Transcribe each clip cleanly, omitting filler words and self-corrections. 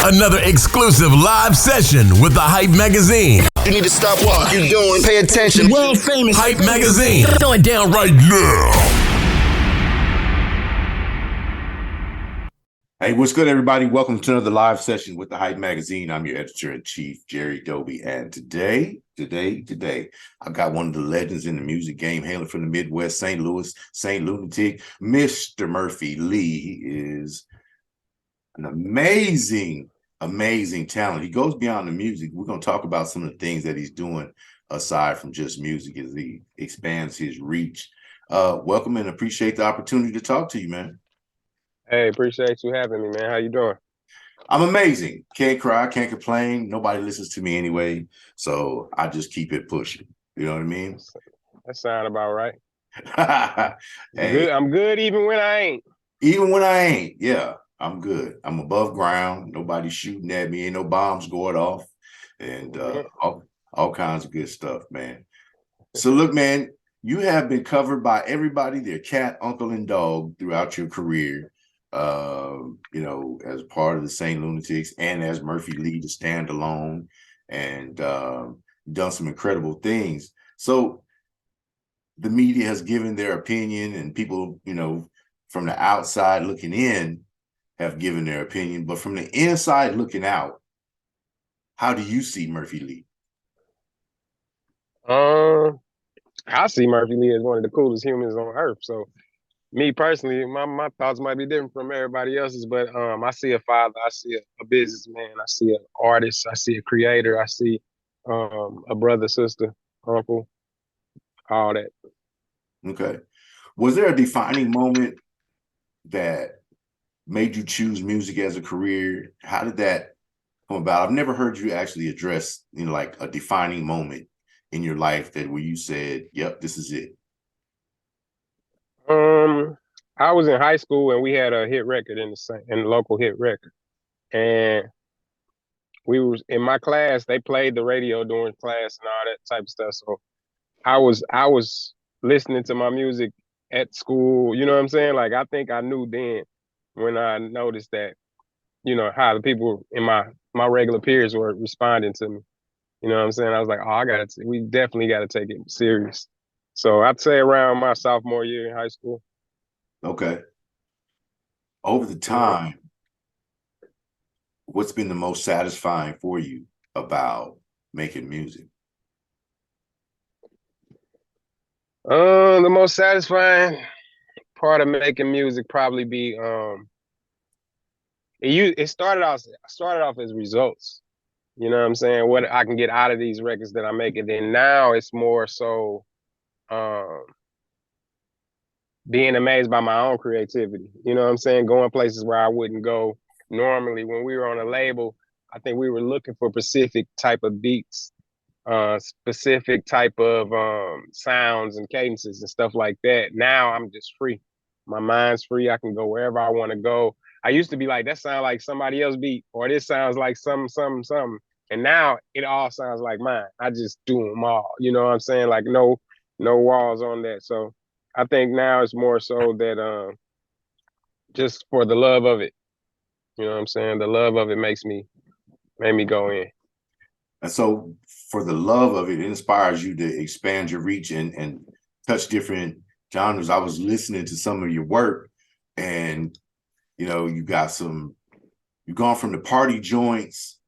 Another exclusive live session with the Hype Magazine. You need to stop what you're doing. Pay attention. World famous Hype Magazine. Going down right now. Hey, what's good, everybody? Welcome to another live session with the Hype Magazine. I'm your editor-in-chief, Jerry Doby. And today, I got one of the legends in the music game, hailing from the Midwest, St. Louis, St.Lunatics, Mr. Murphy Lee. He is an amazing talent. He goes beyond the music. We're going to talk about some of the things that he's doing aside from just music as he expands his reach. Welcome and appreciate the opportunity to talk to you, man. Hey, appreciate you having me, man. How you doing? I'm amazing. Can't cry, can't complain. Nobody listens to me anyway, so I just keep it pushing. You know what I mean? That sound about right. Hey, I'm good even when I ain't. Even when I ain't, yeah, I'm good. I'm above ground. Nobody's shooting at me. Ain't no bombs going off, and all kinds of good stuff, man. So look, man, you have been covered by everybody, their cat, uncle, and dog throughout your career. As part of the St.Lunatics and as Murphy Lee to stand alone and done some incredible things. So the media has given their opinion and people, from the outside looking in have given their opinion, but from the inside looking out, how do you see Murphy Lee? I see Murphy Lee as one of the coolest humans on earth. So me personally, my thoughts might be different from everybody else's, but I see a father, I see a businessman, I see an artist, I see a creator, I see a brother, sister, uncle, all that. Okay. Was there a defining moment that made you choose music as a career? How did that come about? I've never heard you actually address, like a defining moment in your life where you said, yep, this is it. I was in high school and we had a hit record in the local hit record, and we was in my class. They played the radio during class and all that type of stuff. So I was listening to my music at school. You know what I'm saying? Like I think I knew then when I noticed that, how the people in my regular peers were responding to me. You know what I'm saying? I was like, oh, we definitely got to take it serious. So I'd say around my sophomore year in high school. Okay. Over the time, what's been the most satisfying for you about making music? The most satisfying part of making music probably be it started off as results. You know what I'm saying? What I can get out of these records that I'm making. Then now it's more so being amazed by my own creativity. You know what I'm saying? Going places where I wouldn't go normally. When we were on a label, I think we were looking for specific type of beats, specific type of sounds and cadences and stuff like that. Now I'm just free. My mind's free. I can go wherever I want to go. I used to be like, that sounds like somebody else's beat, or this sounds like something. And now it all sounds like mine. I just do them all. You know what I'm saying? Like no walls on that. So I think now it's more so that just for the love of it. You know what I'm saying? The love of it made me go in. And so for the love of it, it inspires you to expand your reach and touch different genres. I was listening to some of your work and, you've gone from the party joints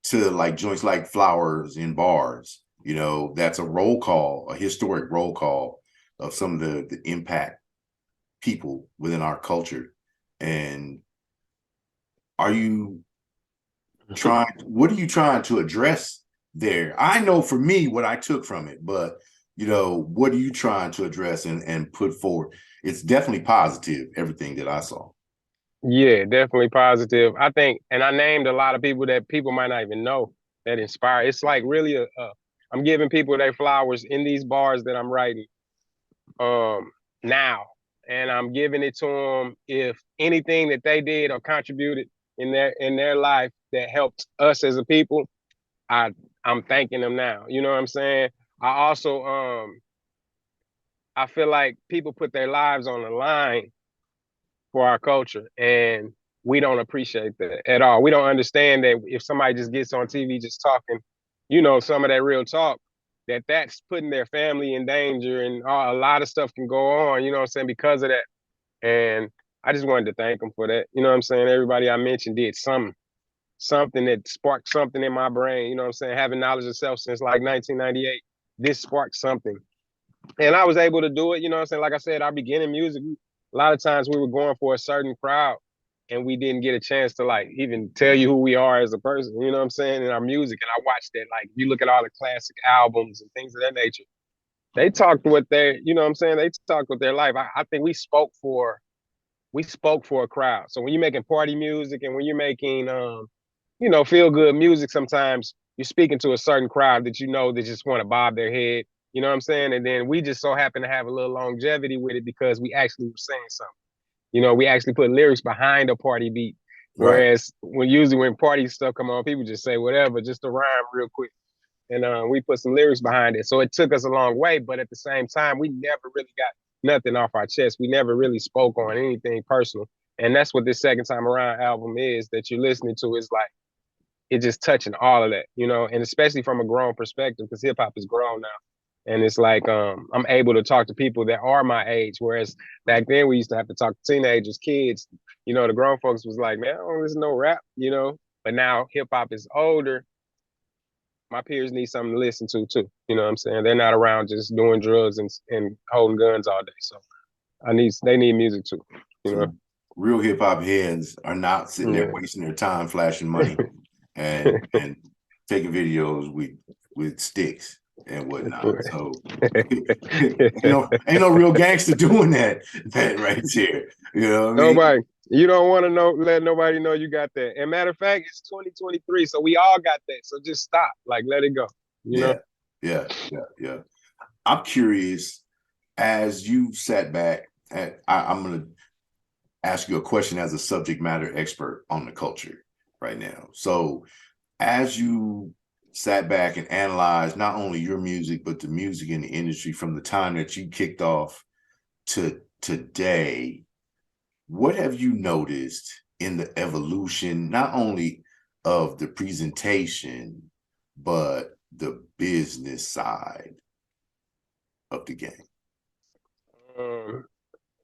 to like joints like Flowers in Bars. That's a historic roll call of some of the impact people within our culture. And what are you trying to address there? I know for me what I took from it, but what are you trying to address and put forward? It's definitely positive, everything that I saw. Yeah, definitely positive. I think, and I named a lot of people that people might not even know that inspire. It's like really I'm giving people their flowers in these bars that I'm writing now, and I'm giving it to them. If anything that they did or contributed in their life that helped us as a people, I'm thanking them now. You know what I'm saying? I also I feel like people put their lives on the line for our culture, and we don't appreciate that at all. We don't understand that if somebody just gets on TV just talking, some of that real talk, that's putting their family in danger, and a lot of stuff can go on, what I'm saying, because of that. And I just wanted to thank them for that. You know what I'm saying? Everybody I mentioned did something that sparked something in my brain. You know what I'm saying? Having knowledge of self since like 1998, this sparked something. And I was able to do it. You know what I'm saying? Like I said, our beginning music, a lot of times we were going for a certain crowd and we didn't get a chance to like even tell you who we are as a person, you know what I'm saying, in our music. And I watched that, like, you look at all the classic albums and things of that nature, they talked what they, you know what I'm saying, they talked with their life. I think we spoke for a crowd. So when you're making party music and when you're making feel good music, sometimes you're speaking to a certain crowd that they just want to bob their head, you know what I'm saying? And then we just so happen to have a little longevity with it because we actually were saying something. We actually put lyrics behind a party beat. Right. Whereas when party stuff come on, people just say whatever, just to rhyme real quick. And we put some lyrics behind it. So it took us a long way, but at the same time, we never really got nothing off our chest. We never really spoke on anything personal. And that's what this Second Time Around album is that you're listening to. Is like, it's just touching all of that, and especially from a grown perspective, because hip hop is grown now. And it's like, I'm able to talk to people that are my age. Whereas back then we used to have to talk to teenagers, kids, the grown folks was like, man, I don't listen to no rap, but now hip hop is older. My peers need something to listen to too. You know what I'm saying? They're not around just doing drugs and holding guns all day. So they need music too. So real hip hop heads are not sitting there wasting their time flashing money and taking videos with sticks and whatnot. So ain't no real gangster doing that right there. You know what I mean? Nobody. You don't want to let nobody know you got that. And matter of fact, it's 2023, so we all got that. So just stop, like, let it go. You know? Yeah. I'm curious, as you sat back, and I'm gonna ask you a question as a subject matter expert on the culture right now. So as you sat back and analyzed not only your music, but the music in the industry from the time that you kicked off to today, what have you noticed in the evolution, not only of the presentation, but the business side of the game?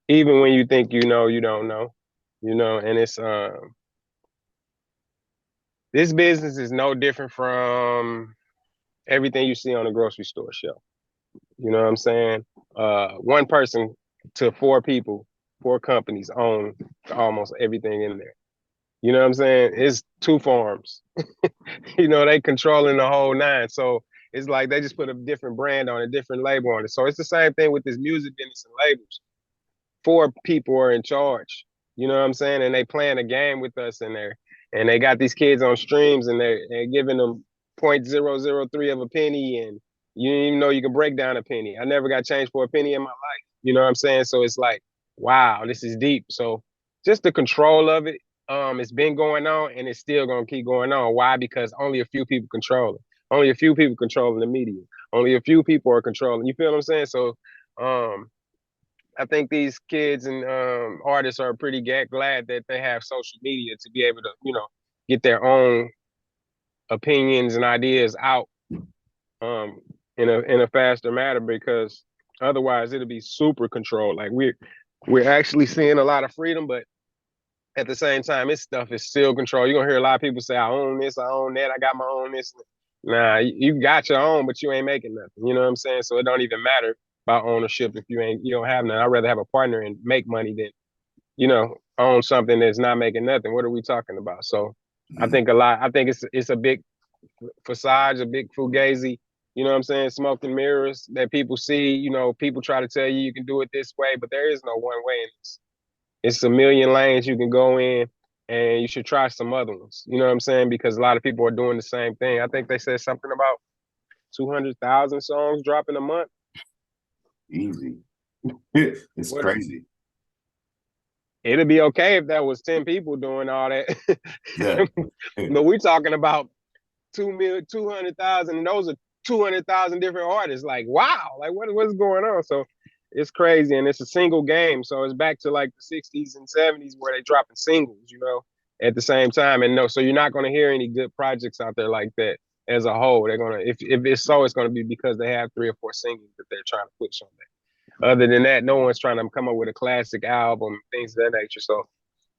Even when you think you know, you don't know, and it's this business is no different from everything you see on a grocery store shelf. You know what I'm saying? One person to four people, four companies own almost everything in there. You know what I'm saying? It's two farms. They controlling the whole nine. So it's like they just put a different brand on it, different label on it. So it's the same thing with this music business and labels. Four people are in charge. You know what I'm saying? And they playing a game with us in there. And they got these kids on streams and they're giving them 0.003 of a penny, and you didn't even know you can break down a penny. I never got changed for a penny in my life. You know what I'm saying? So it's like, wow, this is deep. So just the control of it, it's been going on and it's still gonna keep going on. Why? Because only a few people control it. Only a few people controlling the media. Only a few people are controlling. You feel what I'm saying? So I think these kids and artists are pretty glad that they have social media to be able to, get their own opinions and ideas out in a faster manner, because otherwise it'll be super controlled. Like we're actually seeing a lot of freedom, but at the same time, this stuff is still controlled. You're gonna hear a lot of people say, I own this, I own that, I got my own this. Nah, you got your own, but you ain't making nothing. You know what I'm saying? So it don't even matter about ownership if you don't have none. I'd rather have a partner and make money than, own something that's not making nothing. What are we talking about? So I think it's a big facade, a big fugazi, you know what I'm saying, smoke and mirrors that people see. People try to tell you can do it this way, but there is no one way in this. It's a million lanes you can go in, and you should try some other ones. You know what I'm saying? Because a lot of people are doing the same thing. I think they said something about 200,000 songs dropping a month. Easy. It's crazy. It'd be okay if that was 10 people doing all that. Yeah. But we're talking about 200,000, and those are 200,000 different artists. Like, wow, like what's going on? So it's crazy, and it's a single game, so it's back to like the 60s and 70s where they dropping singles, at the same time. And no, so you're not going to hear any good projects out there like that as a whole. They're gonna, if it's so, it's going to be because they have 3 or 4 singles that they're trying to push on that. Other than that, no one's trying to come up with a classic album, things of that nature. So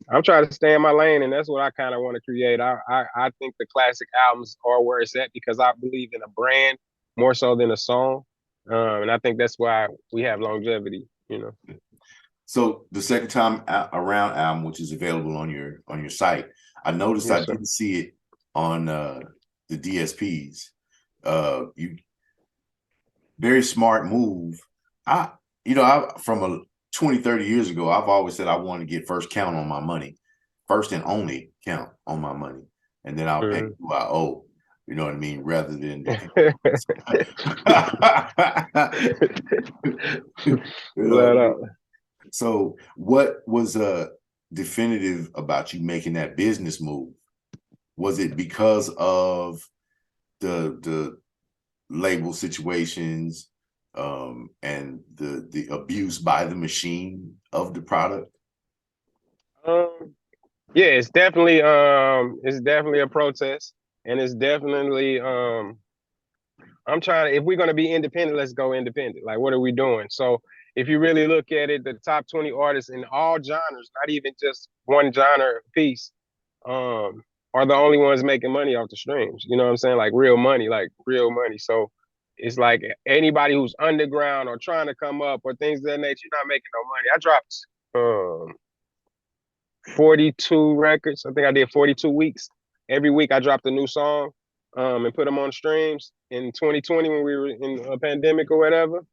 I'm trying to stay in my lane, and that's what I kind of want to create. I think the classic albums are where it's at because I believe in a brand more so than a song. And I think that's why we have longevity, So the second time around album, which is available on your site, I noticed Yes, I sir. didn't see it on the DSPs. You very smart move. I from a 20, 30 years ago, I've always said I want to get first count on my money, first and only count on my money, and then I'll pay who I owe. You know what I mean? Rather than Flat out. So what was definitive about you making that business move? Was it because of the label situations and the abuse by the machine of the product? Yeah, it's definitely a protest, and it's definitely I'm trying to, if we're going to be independent, let's go independent. Like, what are we doing? So if you really look at it, the top 20 artists in all genres, not even just one genre piece, are the only ones making money off the streams. You know what I'm saying? Like real money, like real money. So it's like anybody who's underground or trying to come up or things of that nature, you're not making no money. I dropped 42 records. I think I did 42 weeks. Every week I dropped a new song and put them on streams in 2020 when we were in a pandemic or whatever.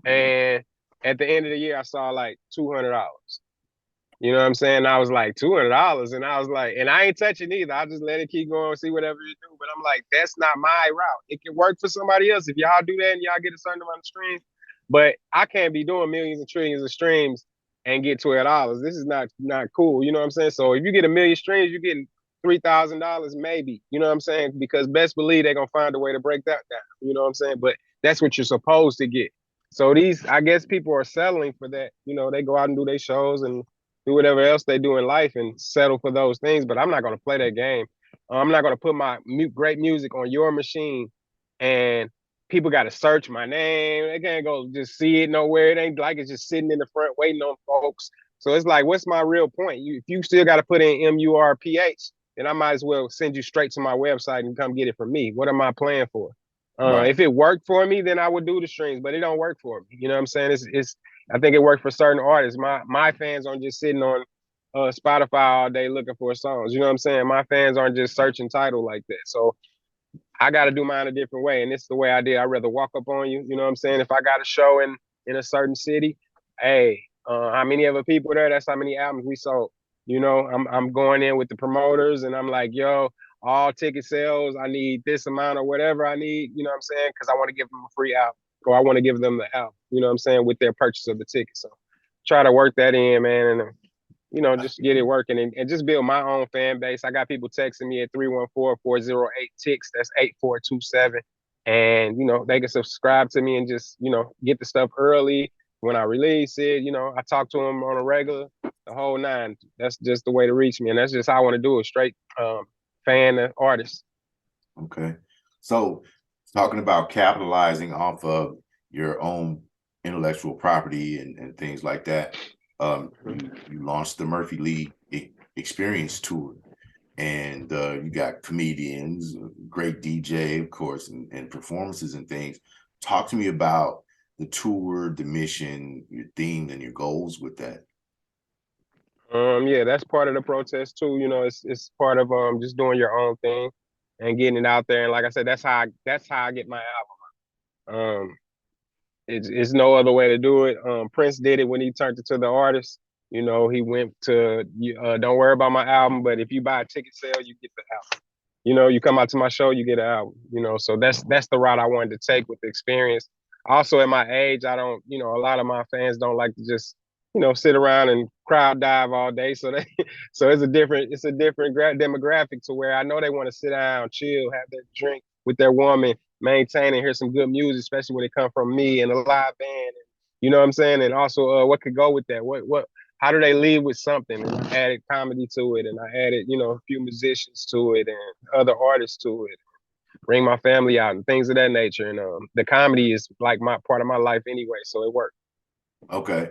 And at the end of the year, I saw like $200. You know what I'm saying? I was like, $200. And I was like, and I ain't touching either. I just let it keep going, see whatever it do. But I'm like, that's not my route. It can work for somebody else if y'all do that and y'all get a certain amount of streams. But I can't be doing millions and trillions of streams and get $12. This is not cool. You know what I'm saying? So if you get a million streams, you're getting $3,000 maybe. You know what I'm saying? Because best believe they're gonna find a way to break that down. You know what I'm saying? But that's what you're supposed to get. So I guess people are settling for that. They go out and do their shows and do whatever else they do in life and settle for those things. But I'm not going to play that game. I'm not going to put my great music on your machine and people got to search my name. They can't go just see it nowhere. It ain't like it's just sitting in the front waiting on folks. So it's like, what's my real point? If you still got to put in MURPH, then I might as well send you straight to my website and come get it from me. What am I playing for? Right. If it worked for me, then I would do the streams, but it don't work for me. You know what I'm saying? I think it worked for certain artists. My fans aren't just sitting on Spotify all day looking for songs. You know what I'm saying? My fans aren't just searching title like that. So I got to do mine a different way, and this is the way I did. I'd rather walk up on you. You know what I'm saying? If I got a show in a certain city, hey, how many other people there? That's how many albums we sold. I'm going in with the promoters, and I'm like, yo, all ticket sales, I need this amount or whatever I need. You know what I'm saying? Because I want to give them a free album, or I want to give them the album. You know what I'm saying? With their purchase of the ticket. So try to work that in, man, and just get it working and just build my own fan base. I got people texting me at 314-408-TICS. That's 8427. And, they can subscribe to me and just, get the stuff early when I release it. I talk to them on a regular, the whole nine. That's just the way to reach me. And that's just how I want to do it, straight fan and artist. Okay. So talking about capitalizing off of your own intellectual property and things like that, you launched the Murphy Lee Experience Tour, and you got comedians, great DJ, of course, and performances and things. Talk to me about the tour, the mission, your themes, and your goals with that. Yeah, that's part of the protest too. It's part of just doing your own thing and getting it out there. And like I said, that's how I get my album. It's no other way to do it. Prince did it when he turned it to the artist. He went to don't worry about my album, but if you buy a ticket sale, you get the album. You come out to my show, you get an album. So that's the route I wanted to take with the experience. Also, at my age, I don't. A lot of my fans don't like to just sit around and crowd dive all day. So it's a different demographic to where I know they want to sit down, chill, have their drink with their woman, maintain and hear some good music, especially when it comes from me and a live band You know what I'm saying? And also, what could go with that? How do they lead with something? And I added comedy to it, and I added, a few musicians to it, and other artists to it. Bring my family out and things of that nature. And the comedy is like my part of my life anyway, so it worked. Okay.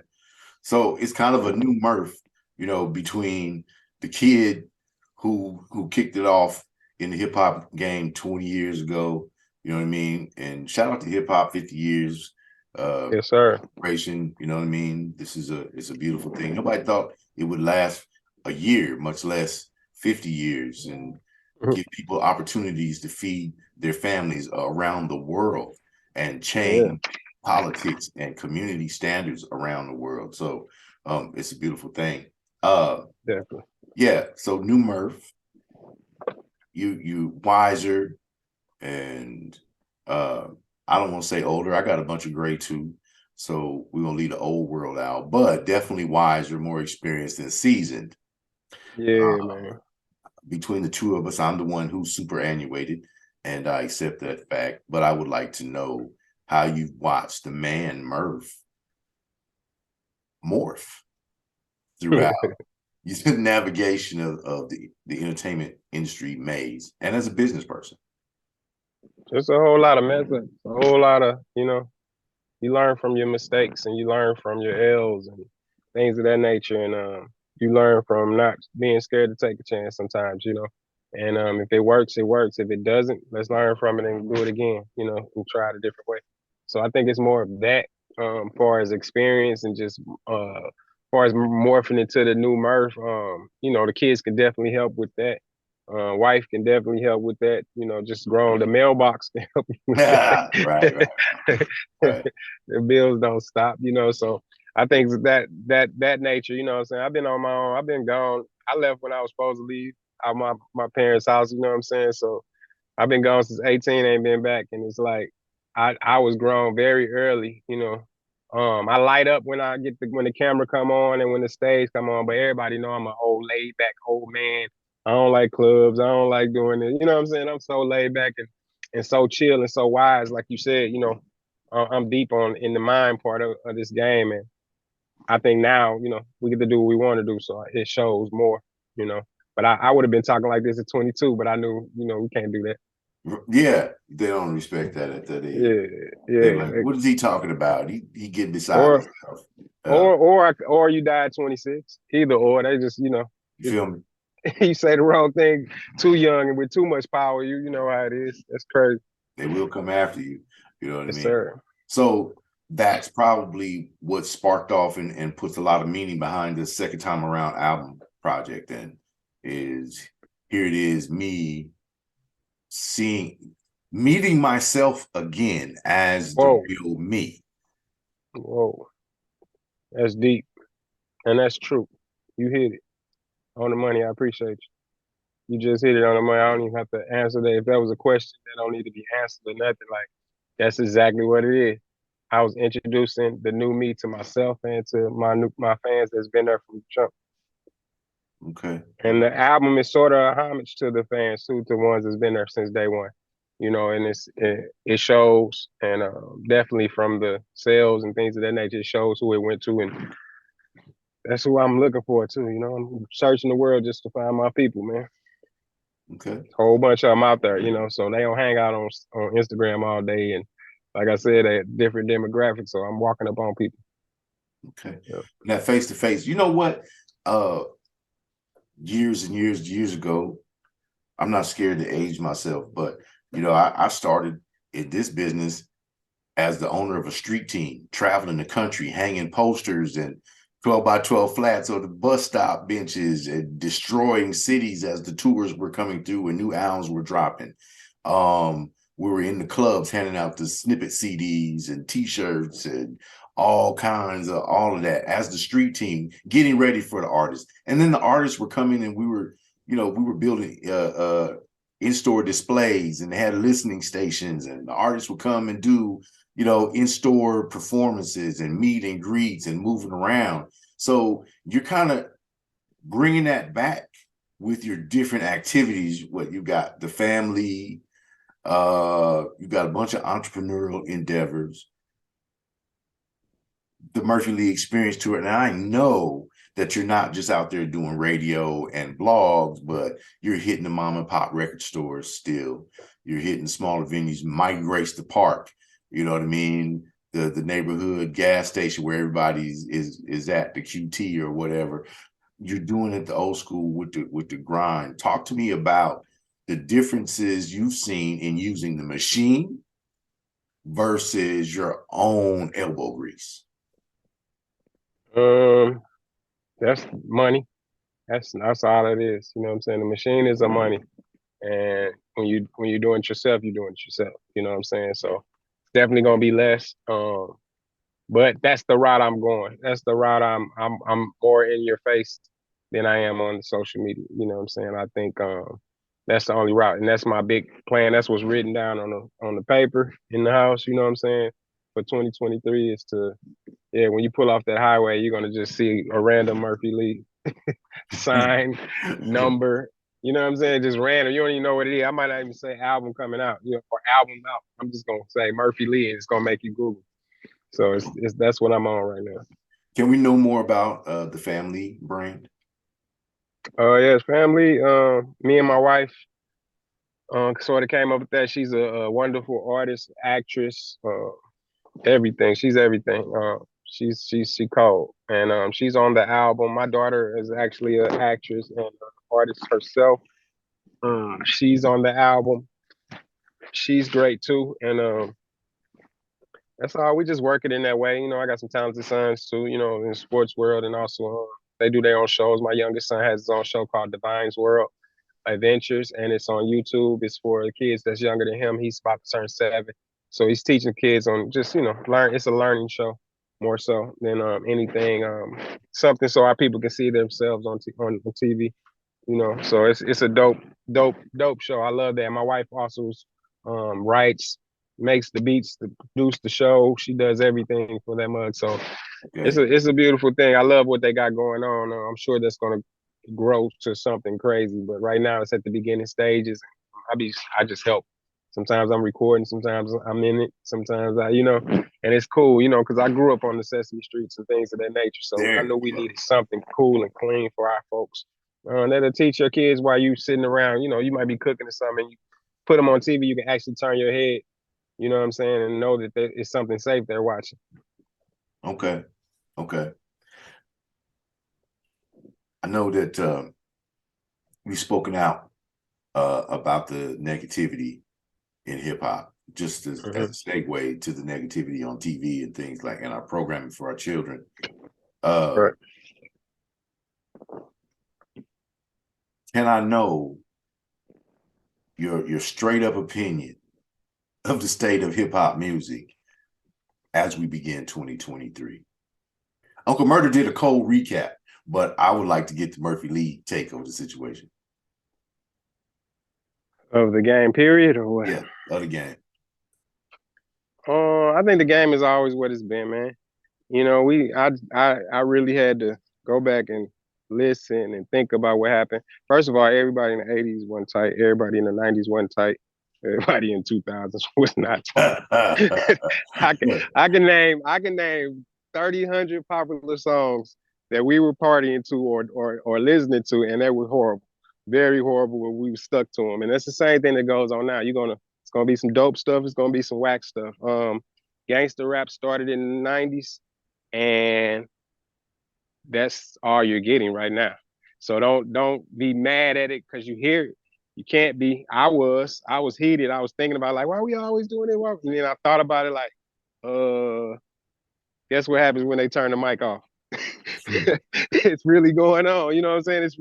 So it's kind of a new Murph, between the kid who kicked it off in the hip hop game 20 years ago, you know what I mean? And shout out to hip hop 50 years. Yes, sir. You know what I mean? It's a beautiful thing. Nobody thought it would last a year, much less 50 years, and give people opportunities to feed their families around the world and change politics and community standards around the world. So it's a beautiful thing. Definitely. Yeah. So new Murph, you wiser, and I don't want to say older. I got a bunch of gray too. So we're gonna leave the old world out, but definitely wiser, more experienced and seasoned. Yeah, man. Between the two of us, I'm the one who's superannuated, and I accept that fact. But I would like to know how you've watched the man Murph morph throughout the navigation of the entertainment industry maze, and as a business person. Just a whole lot of methods, a whole lot of, you learn from your mistakes and you learn from your L's and things of that nature. And you learn from not being scared to take a chance sometimes, And if it works, it works. If it doesn't, let's learn from it and do it again, and try it a different way. So I think it's more of that, far as experience and just far as morphing into the new Murph. The kids can definitely help with that. Wife can definitely help with that. Just growing the mailbox can help you with that. Right. The bills don't stop, So I think that nature, what I'm saying? I've been on my own. I've been gone. I left when I was supposed to leave out my parents' house, you know what I'm saying? So I've been gone since 18, ain't been back. And it's like I was grown very early, I light up when when the camera come on and when the stage come on, but everybody know I'm an old laid back old man. I don't like clubs. I don't like doing it. You know what I'm saying? I'm so laid back and so chill and so wise, like you said. I'm deep in the mind part of this game, and I think now, we get to do what we want to do, so it shows more. But I would have been talking like this at 22, but I knew, we can't do that. Yeah, they don't respect that at that age. Yeah. Like, what is he talking about? He getting beside Or himself. or you die at 26. Either or. They just, You feel me? You say the wrong thing too young and with too much power, you know how it is. That's crazy. They will come after you. You know what I mean? Sir. So that's probably what sparked off and puts a lot of meaning behind the Second Time Around album project. Then is here it is, me meeting myself again as the real me. Whoa. That's deep. And that's true. You hit it on the money. I appreciate you. You just hit it on the money. I don't even have to answer that. If that was a question that don't need to be answered or nothing, like that's exactly what it is. I was introducing the new me to myself and to my fans that's been there from the jump. Okay. And the album is sort of a homage to the fans too, to the ones that's been there since day one. And it shows, and definitely from the sales and things of that nature, it shows who it went to, and that's who I'm looking for too. I'm searching the world just to find my people, man. Okay. A whole bunch of them out there, so they don't hang out on Instagram all day, and like I said, they're different demographics, so I'm walking up on people. Okay. Yeah. Now, face to face, you know what? Years and years ago, I'm not scared to age myself, but I started in this business as the owner of a street team, traveling the country, hanging posters and 12 by 12 flats on the bus stop benches and destroying cities as the tours were coming through and new albums were dropping. We were in the clubs handing out the snippet CDs and T-shirts and all kinds of all of that as the street team, getting ready for the artists. And then the artists were coming and we were building in-store displays, and they had listening stations, and the artists would come and do, in-store performances and meet and greets and moving around. So you're kind of bringing that back with your different activities. What you got, the family, you got a bunch of entrepreneurial endeavors. the Murphy Lee experience to it. And I know that you're not just out there doing radio and blogs, but you're hitting the mom and pop record stores still. You're hitting smaller venues, Mike Grace the Park, you know what I mean? The neighborhood gas station where everybody's is at, the QT or whatever. You're doing it the old school with the grind. Talk to me about the differences you've seen in using the machine versus your own elbow grease. That's money. That's all it is. You know what I'm saying? The machine is the money. And when you're doing it yourself, you're doing it yourself. You know what I'm saying? So definitely gonna be less. But that's the route I'm going. That's the route I'm more in your face than I am on the social media. You know what I'm saying? I think that's the only route. And that's my big plan. That's what's written down on the paper in the house, you know what I'm saying? For 2023 is to, when you pull off that highway, you're gonna just see a random Murphy Lee sign, number, you know what I'm saying? Just random. You don't even know what it is. I might not even say album coming out, or album out. I'm just gonna say Murphy Lee, and it's gonna make you Google. So it's that's what I'm on right now. Can we know more about the family brand? Yes, family. Me and my wife sort of came up with that. She's a wonderful artist, actress, everything. She's everything. She cold, and she's on the album. My daughter is actually an actress and an artist herself. She's on the album. She's great too, and that's all. We just work it in that way. You know, I got some talented sons too. You know, in the sports world, and also they do their own shows. My youngest son has his own show called Divine's World Adventures, and it's on YouTube. It's for the kids that's younger than him. He's about to turn 7, so he's teaching kids on just learn. It's a learning show more so than anything. Something so our people can see themselves on TV. You know, so it's a dope show. I love that. My wife also writes, makes the beats, to produce the show. She does everything for that mug. So it's a beautiful thing. I love what they got going on. I'm sure that's gonna grow to something crazy. But right now it's at the beginning stages. I just help. Sometimes I'm recording, sometimes I'm in it, sometimes and it's cool, because I grew up on the Sesame Streets and things of that nature. So I knew we needed something cool and clean for our folks. That'll teach your kids while you sitting around. You might be cooking or something. You put them on TV, you can actually turn your head. You know what I'm saying, and know that it's something safe they're watching. Okay. I know that we've spoken out about the negativity in hip hop, just as a segue to the negativity on TV and things like in our programming for our children. Right. Can I know your straight up opinion of the state of hip hop music as we begin 2023? Uncle Murder did a cold recap, but I would like to get the Murphy Lee take over the situation. Of the game, period, or what? Yeah, of the game. I think the game is always what it's been, man. I really had to go back and listen and think about what happened. First of all, everybody in the 80s wasn't tight. Everybody in the 90s wasn't tight. Everybody in 2000s was not tight. I can name 30, 100 popular songs that we were partying to or listening to, and they were horrible, very horrible. When we were stuck to them, and that's the same thing that goes on now. It's gonna be some dope stuff. It's gonna be some whack stuff. Gangster rap started in the 90s, and that's all you're getting right now. So don't be mad at it because you hear it. You can't be. I was heated. I was thinking about, like, why are we always doing it? And then I thought about it like, guess what happens when they turn the mic off? It's really going on. You know what I'm saying? It's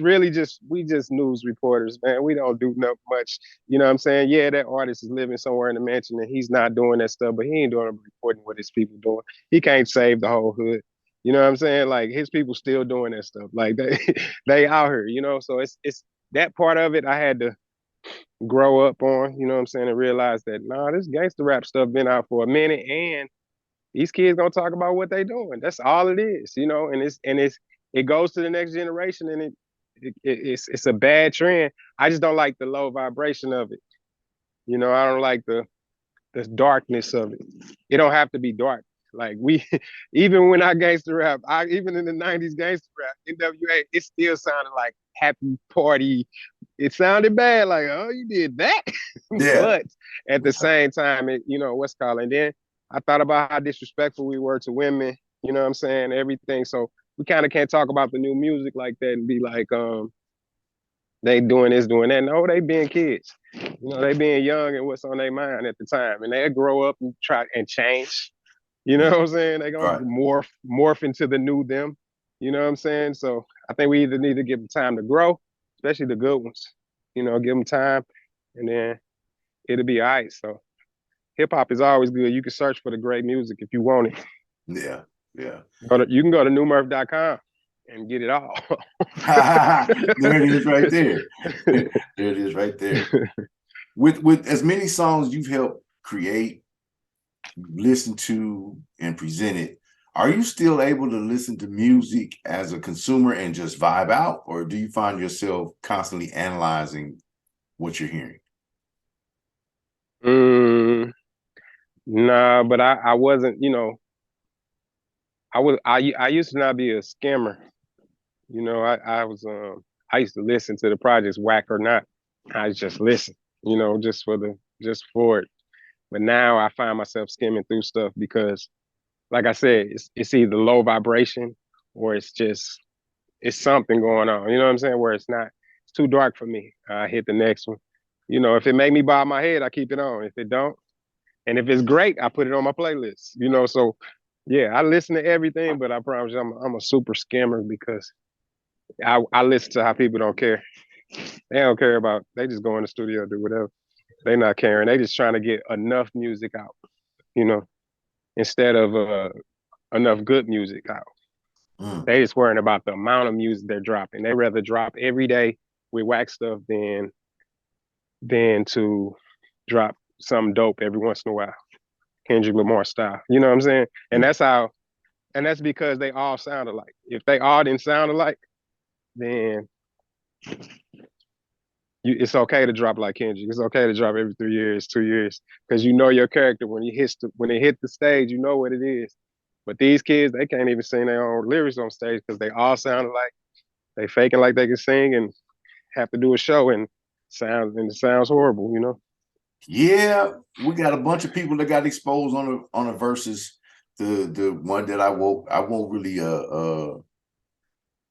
really just, we just news reporters, man. We don't do much. You know what I'm saying? Yeah, that artist is living somewhere in the mansion and he's not doing that stuff, but he ain't doing reporting what his people doing. He can't save the whole hood. You know what I'm saying? Like, his people still doing that stuff. Like, they out here, So it's that part of it I had to grow up on, you know what I'm saying, and realize that, this gangster rap stuff been out for a minute, and these kids gonna talk about what they doing. That's all it is, and it goes to the next generation, and it's a bad trend. I just don't like the low vibration of it. I don't like the darkness of it. It don't have to be dark. Like even when I gangster rap, even in the 90s gangster rap, NWA, it still sounded like happy party. It sounded bad, like, oh, you did that. Yeah. But at the same time, what's called. And then I thought about how disrespectful we were to women, you know what I'm saying? Everything. So we kind of can't talk about the new music like that and be like, they doing this, doing that. No, they being kids. They being young and what's on their mind at the time. And they grow up and try and change. You know what I'm saying? They gonna morph into the new them. You know what I'm saying? So I think we either need to give them time to grow, especially the good ones. Give them time, and then it'll be all right. So hip hop is always good. You can search for the great music if you want it. Yeah, yeah. You can go to newmurph.com and get it all. There it is right there. There it is right there. With as many songs you've helped create, listen to, and present it, are you still able to listen to music as a consumer and just vibe out, or do you find yourself constantly analyzing what you're hearing? Nah, but I wasn't, I used to not be a skimmer. I used to listen to the projects, whack or not. I just listen, just for it. But now I find myself skimming through stuff because, like I said, it's either low vibration or it's something going on. You know what I'm saying? Where it's too dark for me. I hit the next one. If it make me bob my head, I keep it on. If it don't, and if it's great, I put it on my playlist. So yeah, I listen to everything, but I promise you, I'm a super skimmer because I listen to how people don't care. They don't care about. They just go in the studio, do whatever. They not caring. They just trying to get enough music out, instead of enough good music out. They just worrying about the amount of music they're dropping. They rather drop every day with whack stuff than to drop something dope every once in a while. Kendrick Lamar style. You know what I'm saying? And that's because they all sound alike. If they all didn't sound alike, then it's okay to drop like Kendrick. It's okay to drop every 3 years, 2 years, because your character when it hit the stage, you know what it is. But these kids, they can't even sing their own lyrics on stage because they all sound alike. They faking like they can sing and have to do a show and it sounds horrible. Yeah, we got a bunch of people that got exposed on the verses. The one that I won't really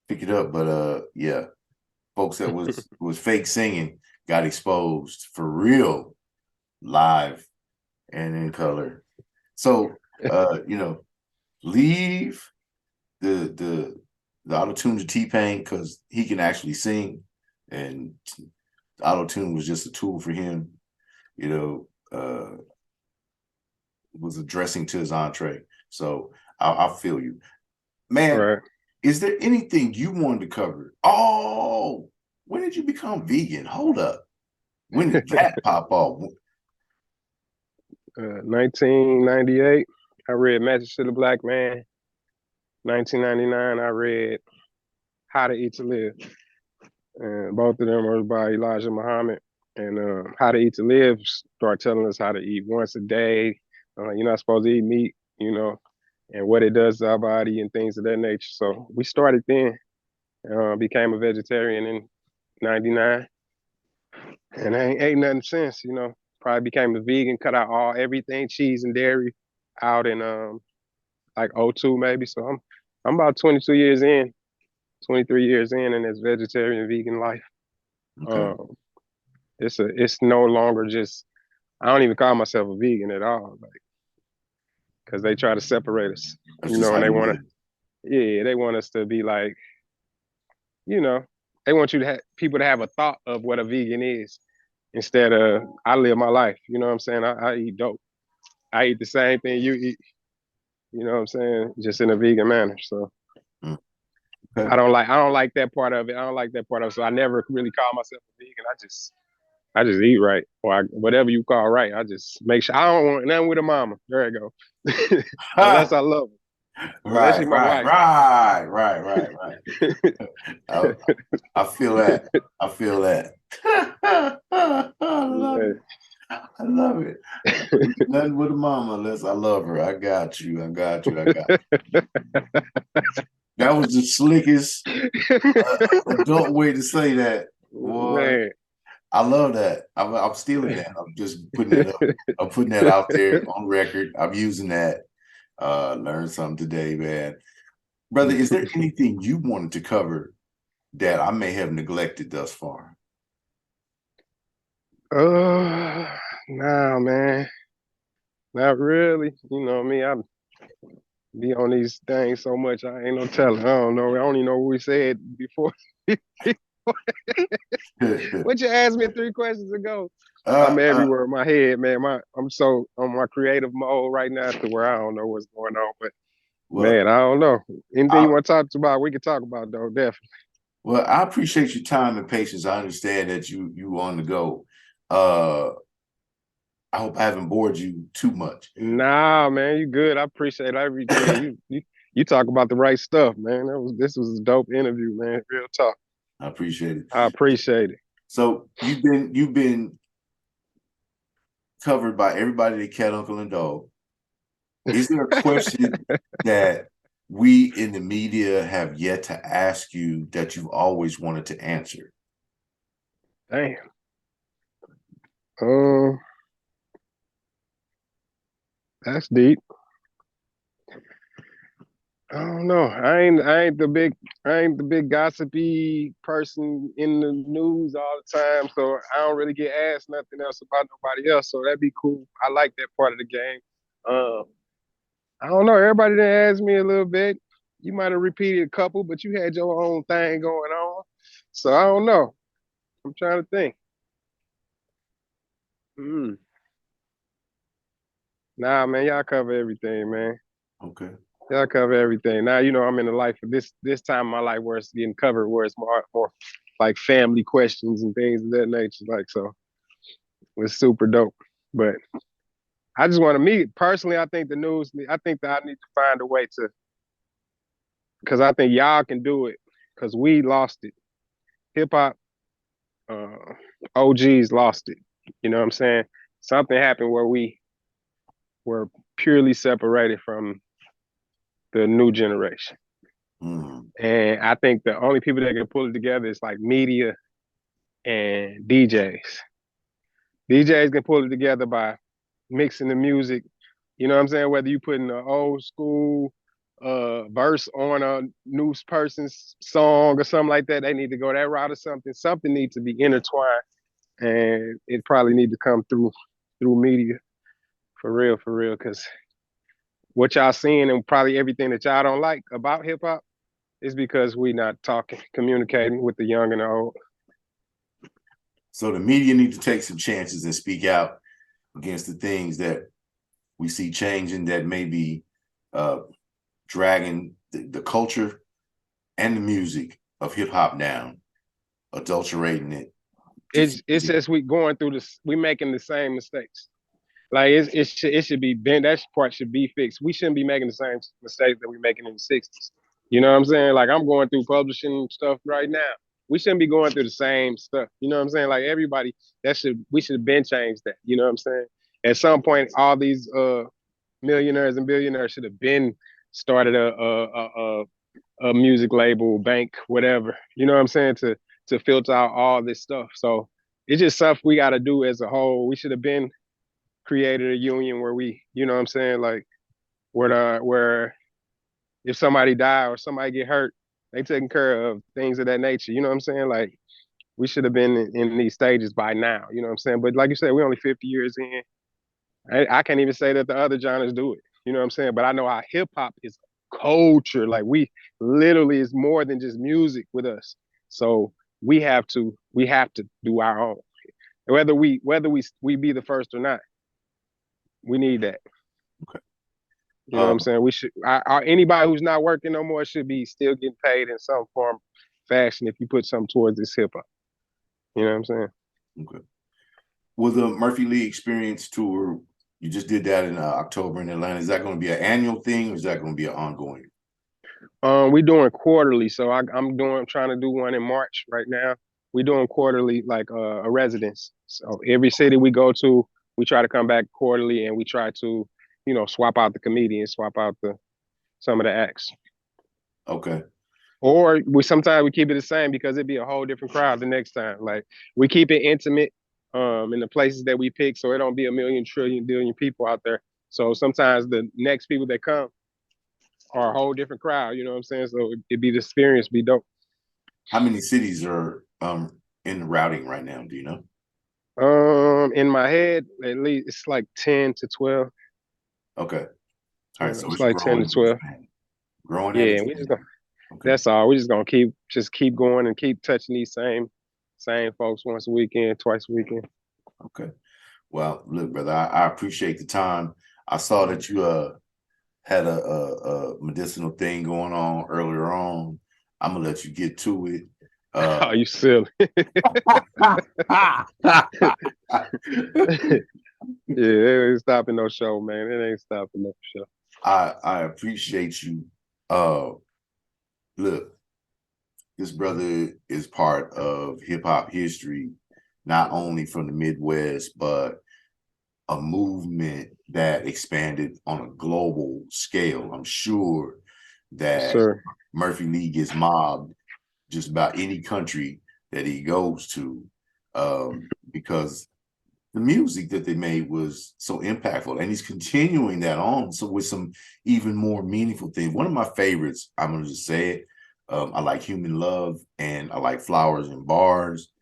pick it up, but yeah, folks that was fake singing got exposed for real, live and in color. So leave the auto-tune to T-Pain because he can actually sing, and auto-tune was just a tool for him. Was addressing to his entree. So I feel you, man. Right. Is there anything you wanted to cover? Oh, when did you become vegan? Hold up. When did that pop off? 1998. I read Message to the Black Man. 1999, I read How to Eat to Live. And both of them were by Elijah Muhammad. And How to Eat to Live start telling us how to eat once a day. You're not supposed to eat meat, and what it does to our body and things of that nature. So we started then, became a vegetarian in 99. And I ain't ate nothing since, Probably became a vegan, cut out everything, cheese and dairy out in like 02 maybe. So I'm about 22 years in, 23 years in this vegetarian vegan life. Okay. It's no longer just, I don't even call myself a vegan at all, like, because they try to separate us, and they want us to be like, they want people to have a thought of what a vegan is instead of I live my life. You know what I'm saying? I eat dope. I eat the same thing you eat. You know what I'm saying? Just in a vegan manner. So okay. I don't like that part of it. I don't like that part of it. So I never really call myself a vegan. I just eat right, or whatever you call right. I just make sure I don't want nothing with a mama. There you go. Unless I love her. Right. I feel that. I love it. Nothing with a mama unless I love her. I got you. I got you. I got you. That was the slickest adult way to say that. Boy, Man. I love that. I'm stealing that. I'm just putting it up. I'm putting that out there on record. I'm using that. Learned something today, man. Brother, is there anything you wanted to cover that I may have neglected thus far? Nah, man. Not really. You know me, I be on these things so much, I ain't no telling. I don't know. I don't even know what we said before. What you asked me 3 questions ago? I'm everywhere in my head, man. I'm so on my creative mode right now to where I don't know what's going on. But well, man, I don't know. Anything you want to talk about, we can talk about though, definitely. Well, I appreciate your time and patience. I understand that you on the go. I hope I haven't bored you too much. Nah, man, you good. I appreciate everything. You talk about the right stuff, man. This was a dope interview, man. Real talk. I appreciate it. I appreciate it. So you've been covered by everybody that Cat, Uncle, and Dog. Is there a question that we in the media have yet to ask you that you've always wanted to answer? Damn. That's deep. I don't know. I ain't the big gossipy person in the news all the time, so I don't really get asked nothing else about nobody else. So that'd be cool. I like that part of the game. I don't know. Everybody that asked me a little bit. You might have repeated a couple, but you had your own thing going on. So I don't know. I'm trying to think. Nah, man, y'all cover everything, man. Okay. Y'all cover everything. Now, I'm in the life of this time of my life where it's getting covered, where it's more like family questions and things of that nature. Like, so it's super dope. But I just want to meet personally. I think I think that I need to find a way to, because I think y'all can do it, because we lost it. Hip hop OGs lost it. You know what I'm saying? Something happened where we were purely separated from the new generation. And I think the only people that can pull it together is like media and DJs. DJs can pull it together by mixing the music. You know what I'm saying? Whether you put in an old school verse on a new person's song or something like that, they need to go that route or something. Something needs to be intertwined, and it probably need to come through media, for real, because what y'all seeing and probably everything that y'all don't like about hip hop is because we not talking, communicating with the young and the old. So the media need to take some chances and speak out against the things that we see changing that may be dragging the culture and the music of hip hop down, adulterating it. It's just we going through this, we making the same mistakes. Like it should be bent. That part should be fixed. We shouldn't be making the same mistakes that we making in the 60s. You know what I'm saying? Like I'm going through publishing stuff right now. We shouldn't be going through the same stuff. You know what I'm saying? Like everybody, we should have been changed that. You know what I'm saying? At some point, all these millionaires and billionaires should have been started a music label, bank, whatever. You know what I'm saying? To filter out all this stuff. So it's just stuff we got to do as a whole. We should have been created a union where we, you know what I'm saying? Like where if somebody die or somebody get hurt, they taking care of things of that nature. You know what I'm saying? Like we should have been in these stages by now. You know what I'm saying? But like you said, we're only 50 years in. I can't even say that the other genres do it. You know what I'm saying? But I know how hip hop is culture. Like we literally is more than just music with us. So we have to do our own. Whether we be the first or not, we need that. Okay. You know what I'm saying? We should. Anybody who's not working no more should be still getting paid in some form, fashion. If you put something towards this hip hop, you know what I'm saying? Okay. With the Murphy Lee Experience Tour, you just did that in October in Atlanta. Is that going to be an annual thing, or is that going to be an ongoing? We doing quarterly. So I'm trying to do one in March right now. We doing quarterly, like a residence. So every city we go to, we try to come back quarterly, and we try to, swap out the comedians, swap out some of the acts. Okay. Or sometimes we keep it the same because it'd be a whole different crowd the next time. Like, we keep it intimate in the places that we pick, so it don't be a million trillion billion people out there. So sometimes the next people that come are a whole different crowd. You know what I'm saying? So it'd be the experience, be dope. How many cities are in the routing right now? Do you know? In my head, at least it's like 10 to 12. Okay. All right. So It's it's like 10 growing to 12. growing Yeah, and and we just expanding. Okay. that's all. We just gonna keep going and keep touching these same folks once a weekend, twice a weekend. Okay. Well, look, brother, I appreciate the time. I saw that you had a medicinal thing going on earlier on. I'm gonna let you get to it. Oh, you silly. Yeah, it ain't stopping no show, man. It ain't stopping no show. I appreciate you. Look, this brother is part of hip hop history, not only from the Midwest, but a movement that expanded on a global scale. I'm sure Yes, that sir. Murphy Lee gets mobbed just about any country that he goes to, because the music that they made was so impactful, and he's continuing that on. So with some even more meaningful things. One of my favorites, I'm gonna just say it. I like Human Love, and I like Flowers and Bars,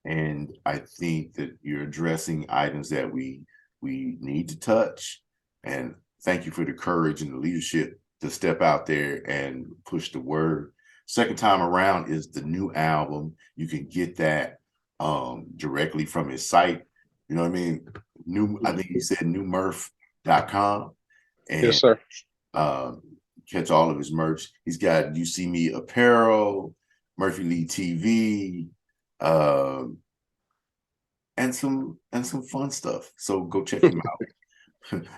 and I think that you're addressing items that we need to touch. And thank you for the courage and the leadership to step out there and push the word. Second Time Around is the new album. You can get that directly from his site. You know what I mean? I think he said newmurph.com, and Yes, sir. catch all of his merch. He's got You See Me apparel, Murphy Lee TV, and some fun stuff. So go check him out.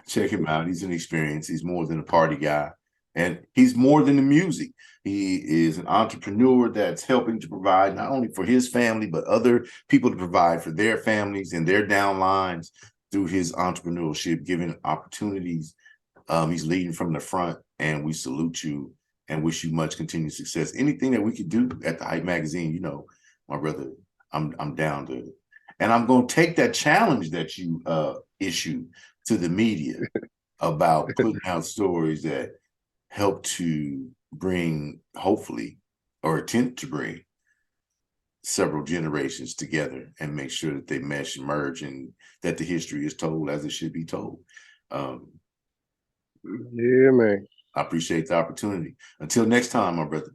Check him out. He's an experience. He's more than a party guy, and he's more than the music. He is an entrepreneur that's helping to provide not only for his family, but other people to provide for their families and their downlines through his entrepreneurship, giving opportunities. He's leading from the front, and we salute you and wish you much continued success. Anything that we could do at the Hype Magazine, my brother, I'm down to. And I'm going to take that challenge that you issued to the media about putting out stories that help to bring, hopefully, or attempt to bring several generations together and make sure that they mesh and merge, and that the history is told as it should be told. Yeah, man. I appreciate the opportunity. Until next time, my brother.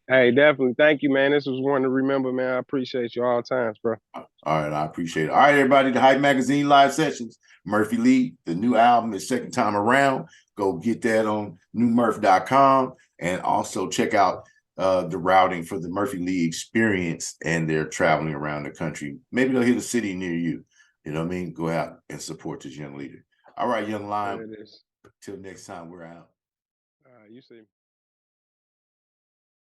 Hey, definitely. Thank you, man. This was one to remember, man. I appreciate you all times, bro. All right, I appreciate it. All right, everybody, the Hype Magazine live sessions. Murphy Lee, the new album is Second Time Around. Go get that on newmurph.com, and also check out the routing for the Murphy Lee experience, and they're traveling around the country. Maybe they'll hit a city near you. You know what I mean? Go out and support this young leader. All right, young lion. Till next time, we're out. You see.